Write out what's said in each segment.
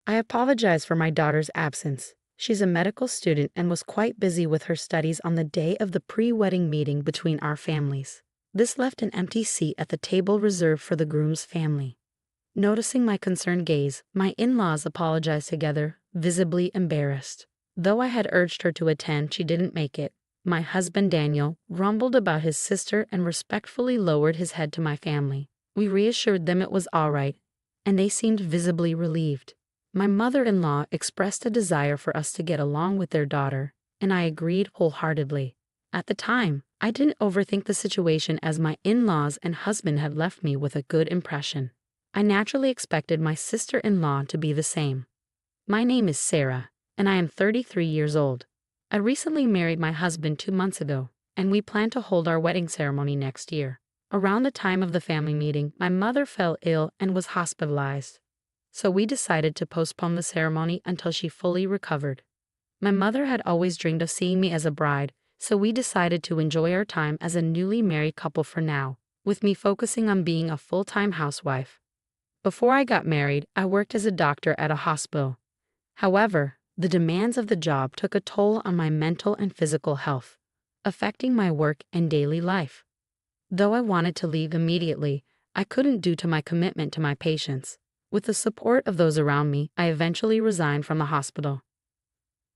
I apologize for my daughter's absence. She's a medical student and was quite busy with her studies on the day of the pre-wedding meeting between our families. This left an empty seat at the table reserved for the groom's family. Noticing my concerned gaze, my in-laws apologized together, visibly embarrassed. Though I had urged her to attend, she didn't make it. My husband Daniel rumbled about his sister and respectfully lowered his head to my family. We reassured them it was all right, and they seemed visibly relieved. My mother-in-law expressed a desire for us to get along with their daughter, and I agreed wholeheartedly. At the time, I didn't overthink the situation as my in-laws and husband had left me with a good impression. I naturally expected my sister-in-law to be the same. My name is Sarah, and I am 33 years old. I recently married my husband 2 months ago, and we plan to hold our wedding ceremony next year. Around the time of the family meeting, my mother fell ill and was hospitalized. So we decided to postpone the ceremony until she fully recovered. My mother had always dreamed of seeing me as a bride, so we decided to enjoy our time as a newly married couple for now, with me focusing on being a full-time housewife. Before I got married, I worked as a doctor at a hospital. However, the demands of the job took a toll on my mental and physical health, affecting my work and daily life. Though I wanted to leave immediately, I couldn't due to my commitment to my patients. With the support of those around me, I eventually resigned from the hospital.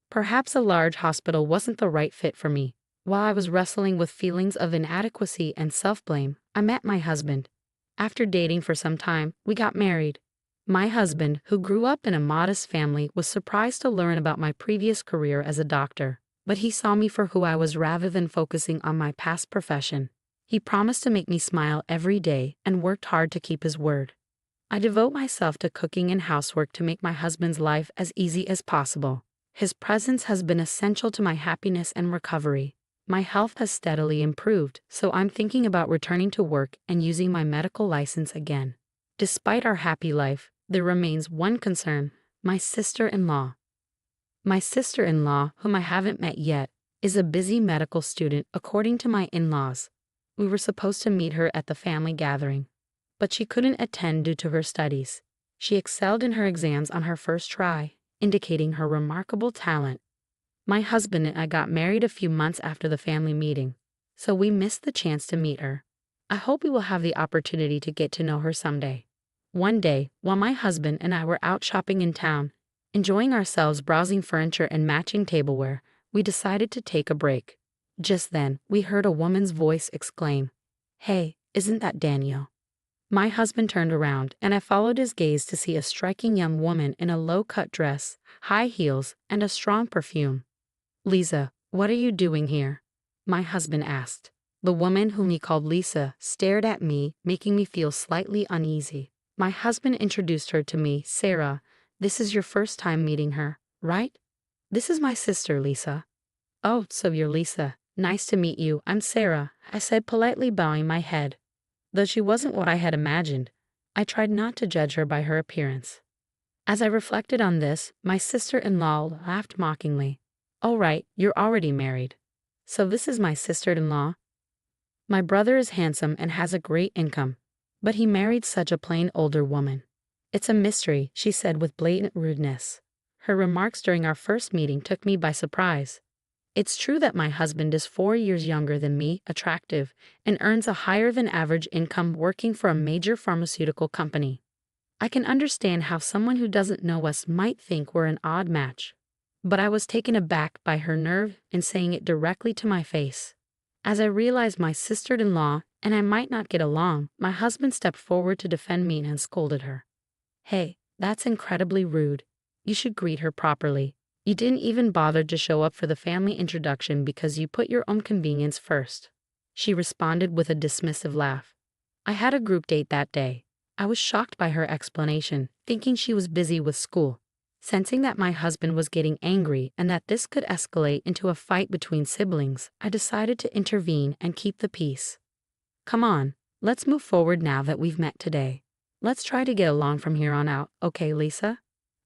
Perhaps a large hospital wasn't the right fit for me. While I was wrestling with feelings of inadequacy and self-blame, I met my husband. After dating for some time, we got married. My husband, who grew up in a modest family, was surprised to learn about my previous career as a doctor, but he saw me for who I was rather than focusing on my past profession. He promised to make me smile every day and worked hard to keep his word. I devote myself to cooking and housework to make my husband's life as easy as possible. His presence has been essential to my happiness and recovery. My health has steadily improved, so I'm thinking about returning to work and using my medical license again. Despite our happy life, there remains one concern: my sister-in-law. My sister-in-law, whom I haven't met yet, is a busy medical student according to my in-laws. We were supposed to meet her at the family gathering, but she couldn't attend due to her studies. She excelled in her exams on her first try, indicating her remarkable talent. My husband and I got married a few months after the family meeting, so we missed the chance to meet her. I hope we will have the opportunity to get to know her someday. One day, while my husband and I were out shopping in town, enjoying ourselves browsing furniture and matching tableware, we decided to take a break. Just then, we heard a woman's voice exclaim, "Hey, isn't that Daniel?" My husband turned around, and I followed his gaze to see a striking young woman in a low-cut dress, high heels, and a strong perfume. "Lisa, what are you doing here?" my husband asked. The woman, whom he called Lisa, stared at me, making me feel slightly uneasy. My husband introduced her to me. "Sarah, this is your first time meeting her, right?" "This is my sister, Lisa." "Oh, so you're Lisa. Nice to meet you. I'm Sarah," I said, politely bowing my head. Though she wasn't what I had imagined, I tried not to judge her by her appearance. As I reflected on this, my sister-in-law laughed mockingly. "Oh right, you're already married. So this is my sister-in-law? My brother is handsome and has a great income, but he married such a plain older woman." "It's a mystery," she said with blatant rudeness. Her remarks during our first meeting took me by surprise. It's true that my husband is 4 years younger than me, attractive, and earns a higher than average income working for a major pharmaceutical company. I can understand how someone who doesn't know us might think we're an odd match. But I was taken aback by her nerve in saying it directly to my face. As I realized my sister-in-law and I might not get along, my husband stepped forward to defend me and scolded her. "Hey, that's incredibly rude. You should greet her properly. You didn't even bother to show up for the family introduction because you put your own convenience first." She responded with a dismissive laugh. I had a group date that day. I was shocked by her explanation, thinking she was busy with school. Sensing that my husband was getting angry and that this could escalate into a fight between siblings, I decided to intervene and keep the peace. "Come on, let's move forward now that we've met today. Let's try to get along from here on out, okay, Lisa?"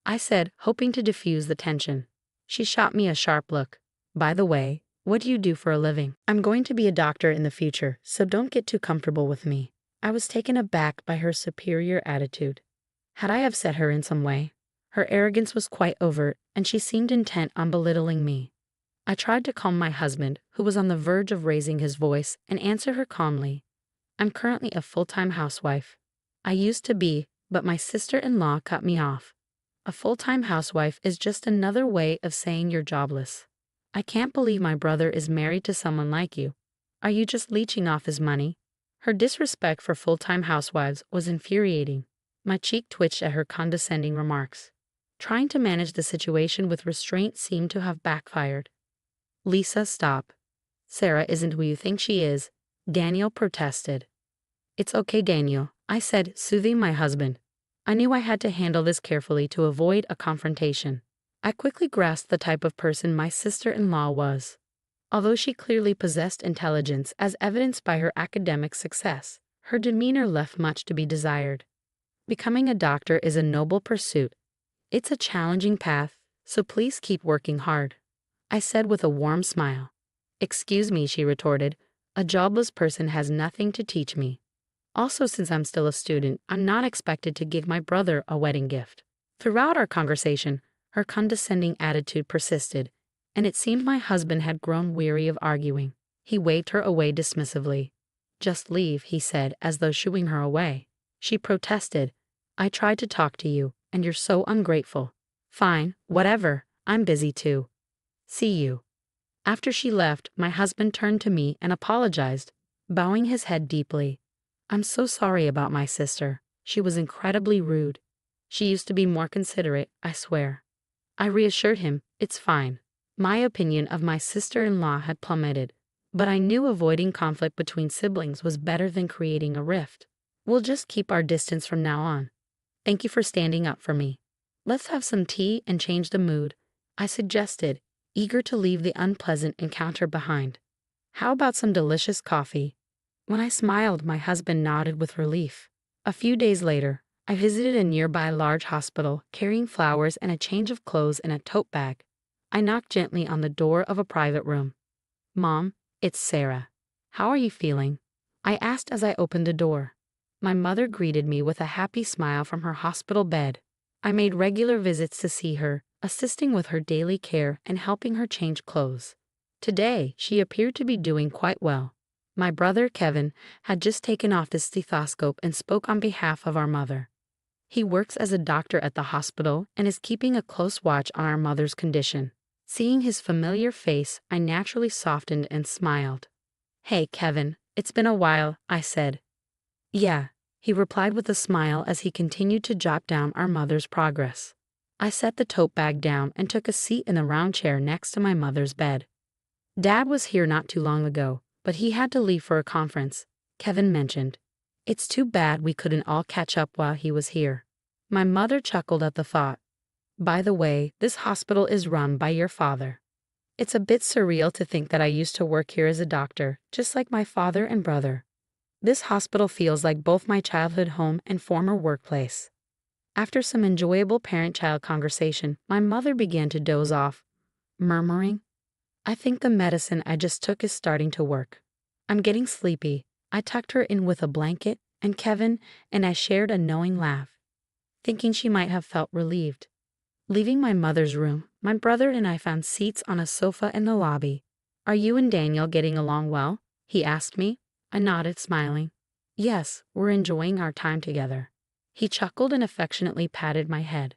I said, hoping to diffuse the tension. She shot me a sharp look. "By the way, what do you do for a living?" "I'm going to be a doctor in the future, so don't get too comfortable with me." I was taken aback by her superior attitude. Had I upset her in some way? Her arrogance was quite overt, and she seemed intent on belittling me. I tried to calm my husband, who was on the verge of raising his voice, and answer her calmly. I'm currently a full-time housewife. I used to be, but my sister-in-law cut me off. A full-time housewife is just another way of saying you're jobless. I can't believe my brother is married to someone like you. Are you just leeching off his money? Her disrespect for full-time housewives was infuriating. My cheek twitched at her condescending remarks. Trying to manage the situation with restraint seemed to have backfired. Lisa, stop. Sarah isn't who you think she is, Daniel protested. It's okay, Daniel, I said, soothing my husband. I knew I had to handle this carefully to avoid a confrontation. I quickly grasped the type of person my sister-in-law was. Although she clearly possessed intelligence as evidenced by her academic success, her demeanor left much to be desired. Becoming a doctor is a noble pursuit. It's a challenging path, so please keep working hard, I said with a warm smile. Excuse me, she retorted. A jobless person has nothing to teach me. Also, since I'm still a student, I'm not expected to give my brother a wedding gift. Throughout our conversation, her condescending attitude persisted, and it seemed my husband had grown weary of arguing. He waved her away dismissively. Just leave, he said, as though shooing her away. She protested. I tried to talk to you, and you're so ungrateful. Fine, whatever, I'm busy too. See you. After she left, my husband turned to me and apologized, bowing his head deeply. I'm so sorry about my sister. She was incredibly rude. She used to be more considerate, I swear. I reassured him, it's fine. My opinion of my sister-in-law had plummeted, but I knew avoiding conflict between siblings was better than creating a rift. We'll just keep our distance from now on. Thank you for standing up for me. Let's have some tea and change the mood, I suggested, eager to leave the unpleasant encounter behind. How about some delicious coffee? When I smiled, my husband nodded with relief. A few days later, I visited a nearby large hospital, carrying flowers and a change of clothes in a tote bag. I knocked gently on the door of a private room. Mom, it's Sarah. How are you feeling? I asked as I opened the door. My mother greeted me with a happy smile from her hospital bed. I made regular visits to see her, assisting with her daily care and helping her change clothes. Today, she appeared to be doing quite well. My brother, Kevin, had just taken off his stethoscope and spoke on behalf of our mother. He works as a doctor at the hospital and is keeping a close watch on our mother's condition. Seeing his familiar face, I naturally softened and smiled. Hey, Kevin, it's been a while, I said. Yeah, he replied with a smile as he continued to jot down our mother's progress. I set the tote bag down and took a seat in the round chair next to my mother's bed. Dad was here not too long ago, but he had to leave for a conference, Kevin mentioned. It's too bad we couldn't all catch up while he was here. My mother chuckled at the thought. By the way, this hospital is run by your father. It's a bit surreal to think that I used to work here as a doctor, just like my father and brother. This hospital feels like both my childhood home and former workplace. After some enjoyable parent-child conversation, my mother began to doze off, murmuring, I think the medicine I just took is starting to work. I'm getting sleepy. I tucked her in with a blanket, and Kevin and I shared a knowing laugh, thinking she might have felt relieved. Leaving my mother's room, my brother and I found seats on a sofa in the lobby. Are you and Daniel getting along well? He asked me. I nodded, smiling. Yes, we're enjoying our time together. He chuckled and affectionately patted my head.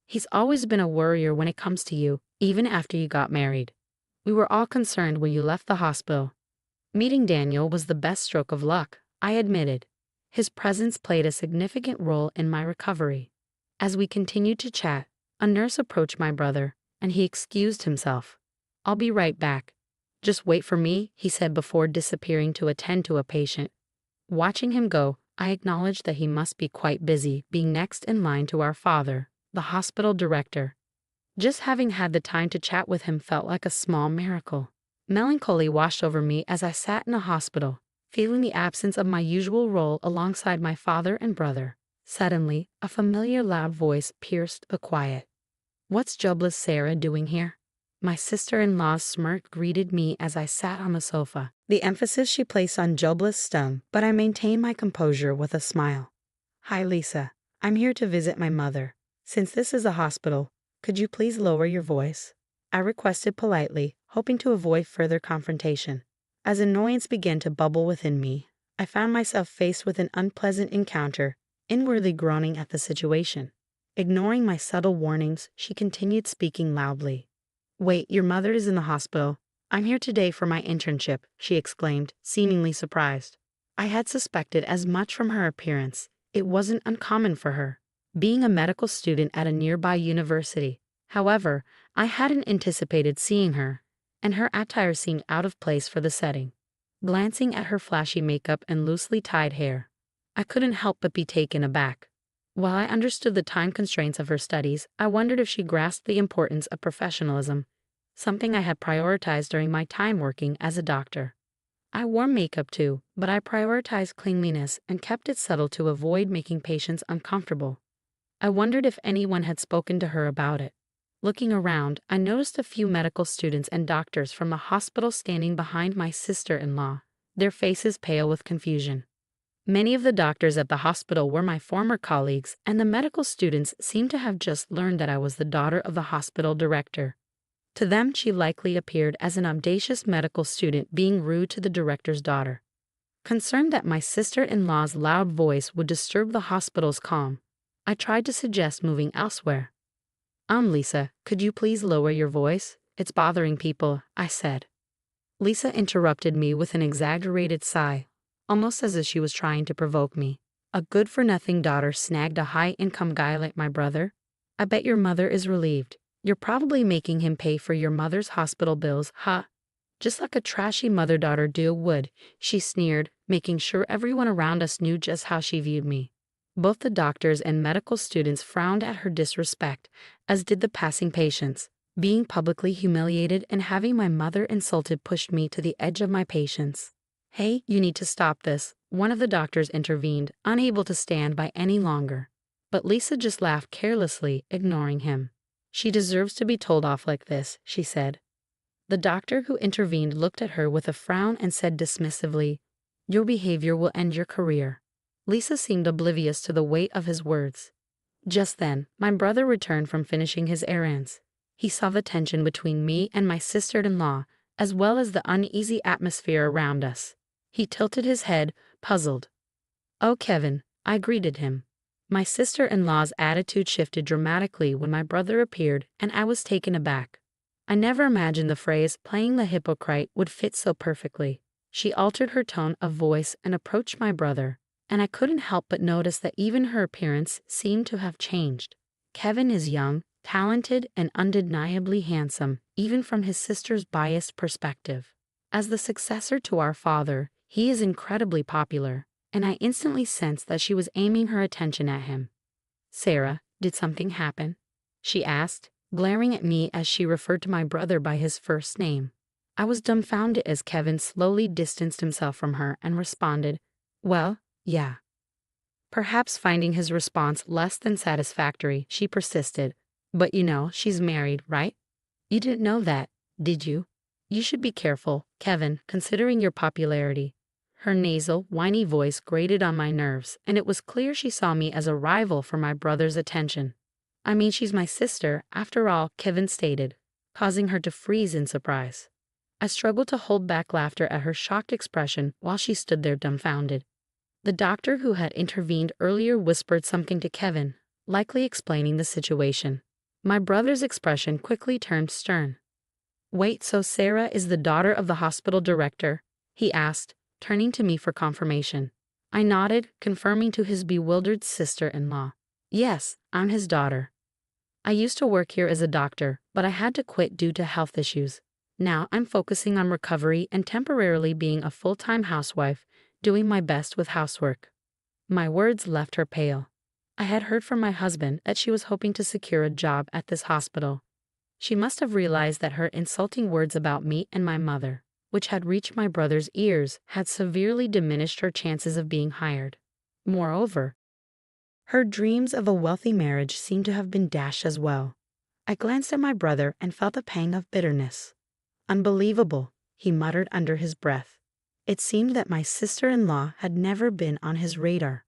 He's always been a worrier when it comes to you, even after you got married. We were all concerned when you left the hospital. Meeting Daniel was the best stroke of luck, I admitted. His presence played a significant role in my recovery. As we continued to chat, a nurse approached my brother, and he excused himself. I'll be right back. Just wait for me, he said before disappearing to attend to a patient. Watching him go, I acknowledged that he must be quite busy being next in line to our father, the hospital director. Just having had the time to chat with him felt like a small miracle. Melancholy washed over me as I sat in a hospital, feeling the absence of my usual role alongside my father and brother. Suddenly, a familiar loud voice pierced the quiet. What's jobless Sarah doing here? My sister-in-law's smirk greeted me as I sat on the sofa. The emphasis she placed on jobless stung, but I maintained my composure with a smile. Hi, Lisa. I'm here to visit my mother. Since this is a hospital, could you please lower your voice? I requested politely, hoping to avoid further confrontation. As annoyance began to bubble within me, I found myself faced with an unpleasant encounter, inwardly groaning at the situation. Ignoring my subtle warnings, she continued speaking loudly. "Wait, your mother is in the hospital. I'm here today for my internship," she exclaimed, seemingly surprised. I had suspected as much from her appearance. It wasn't uncommon for her, being a medical student at a nearby university. However, I hadn't anticipated seeing her, and her attire seemed out of place for the setting. Glancing at her flashy makeup and loosely tied hair, I couldn't help but be taken aback. While I understood the time constraints of her studies, I wondered if she grasped the importance of professionalism, something I had prioritized during my time working as a doctor. I wore makeup too, but I prioritized cleanliness and kept it subtle to avoid making patients uncomfortable. I wondered if anyone had spoken to her about it. Looking around, I noticed a few medical students and doctors from the hospital standing behind my sister-in-law, their faces pale with confusion. Many of the doctors at the hospital were my former colleagues, and the medical students seemed to have just learned that I was the daughter of the hospital director. To them, she likely appeared as an audacious medical student being rude to the director's daughter. Concerned that my sister-in-law's loud voice would disturb the hospital's calm, I tried to suggest moving elsewhere. Lisa, could you please lower your voice? It's bothering people," I said. Lisa interrupted me with an exaggerated sigh, almost as if she was trying to provoke me. "A good-for-nothing daughter snagged a high-income guy like my brother? I bet your mother is relieved. You're probably making him pay for your mother's hospital bills, huh? Just like a trashy mother-daughter duo would," she sneered, making sure everyone around us knew just how she viewed me. Both the doctors and medical students frowned at her disrespect, as did the passing patients. Being publicly humiliated and having my mother insulted pushed me to the edge of my patience. "Hey, you need to stop this," one of the doctors intervened, unable to stand by any longer. But Lisa just laughed carelessly, ignoring him. "She deserves to be told off like this," she said. The doctor who intervened looked at her with a frown and said dismissively, "Your behavior will end your career." Lisa seemed oblivious to the weight of his words. Just then, my brother returned from finishing his errands. He saw the tension between me and my sister-in-law, as well as the uneasy atmosphere around us. He tilted his head, puzzled. "Oh, Kevin," I greeted him. My sister-in-law's attitude shifted dramatically when my brother appeared, and I was taken aback. I never imagined the phrase "playing the hypocrite" would fit so perfectly. She altered her tone of voice and approached my brother, and I couldn't help but notice that even her appearance seemed to have changed. Kevin is young, talented, and undeniably handsome, even from his sister's biased perspective. As the successor to our father, he is incredibly popular, and I instantly sensed that she was aiming her attention at him. "Sarah, did something happen?" she asked, glaring at me as she referred to my brother by his first name. I was dumbfounded as Kevin slowly distanced himself from her and responded, "Well, yeah." Perhaps finding his response less than satisfactory, she persisted, "But you know, she's married, right? You didn't know that, did you? You should be careful, Kevin, considering your popularity." Her nasal, whiny voice grated on my nerves, and it was clear she saw me as a rival for my brother's attention. "I mean, she's my sister, after all," Kevin stated, causing her to freeze in surprise. I struggled to hold back laughter at her shocked expression while she stood there dumbfounded. The doctor who had intervened earlier whispered something to Kevin, likely explaining the situation. My brother's expression quickly turned stern. "Wait, so Sarah is the daughter of the hospital director?" he asked, turning to me for confirmation. I nodded, confirming to his bewildered sister-in-law. "Yes, I'm his daughter. I used to work here as a doctor, but I had to quit due to health issues. Now I'm focusing on recovery and temporarily being a full-time housewife, doing my best with housework." My words left her pale. I had heard from my husband that she was hoping to secure a job at this hospital. She must have realized that her insulting words about me and my mother, which had reached my brother's ears, had severely diminished her chances of being hired. Moreover, her dreams of a wealthy marriage seemed to have been dashed as well. I glanced at my brother and felt a pang of bitterness. "Unbelievable," he muttered under his breath. It seemed that my sister-in-law had never been on his radar.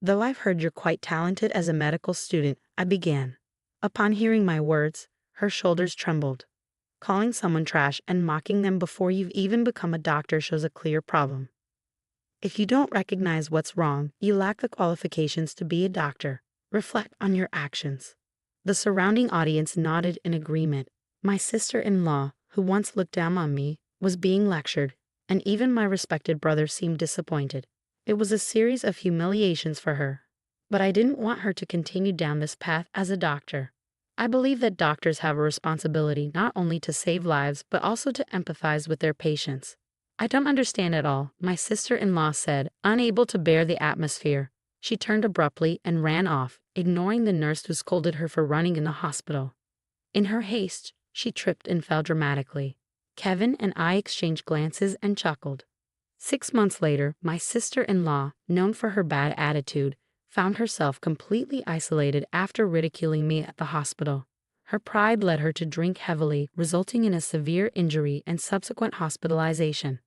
Though I've heard you're quite talented as a medical student, I began. Upon hearing my words, her shoulders trembled. Calling someone trash and mocking them before you've even become a doctor shows a clear problem. If you don't recognize what's wrong, you lack the qualifications to be a doctor. Reflect on your actions. The surrounding audience nodded in agreement. My sister-in-law, who once looked down on me, was being lectured, and even my respected brother seemed disappointed. It was a series of humiliations for her. But I didn't want her to continue down this path as a doctor. I believe that doctors have a responsibility not only to save lives but also to empathize with their patients. I don't understand at all, my sister-in-law said, unable to bear the atmosphere. She turned abruptly and ran off, ignoring the nurse who scolded her for running in the hospital. In her haste, she tripped and fell dramatically. Kevin and I exchanged glances and chuckled. 6 months later, my sister-in-law, known for her bad attitude, found herself completely isolated after ridiculing me at the hospital. Her pride led her to drink heavily, resulting in a severe injury and subsequent hospitalization.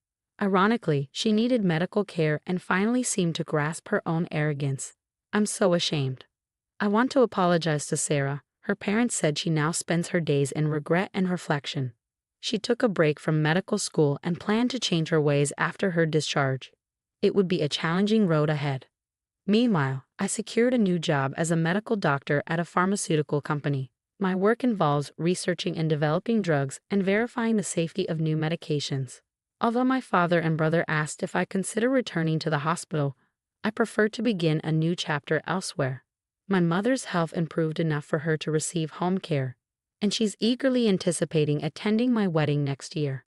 Ironically, she needed medical care and finally seemed to grasp her own arrogance. I'm so ashamed. I want to apologize to Sarah. Her parents said she now spends her days in regret and reflection. She took a break from medical school and planned to change her ways after her discharge. It would be a challenging road ahead. Meanwhile, I secured a new job as a medical doctor at a pharmaceutical company. My work involves researching and developing drugs and verifying the safety of new medications. Although my father and brother asked if I consider returning to the hospital, I prefer to begin a new chapter elsewhere. My mother's health improved enough for her to receive home care, and she's eagerly anticipating attending my wedding next year.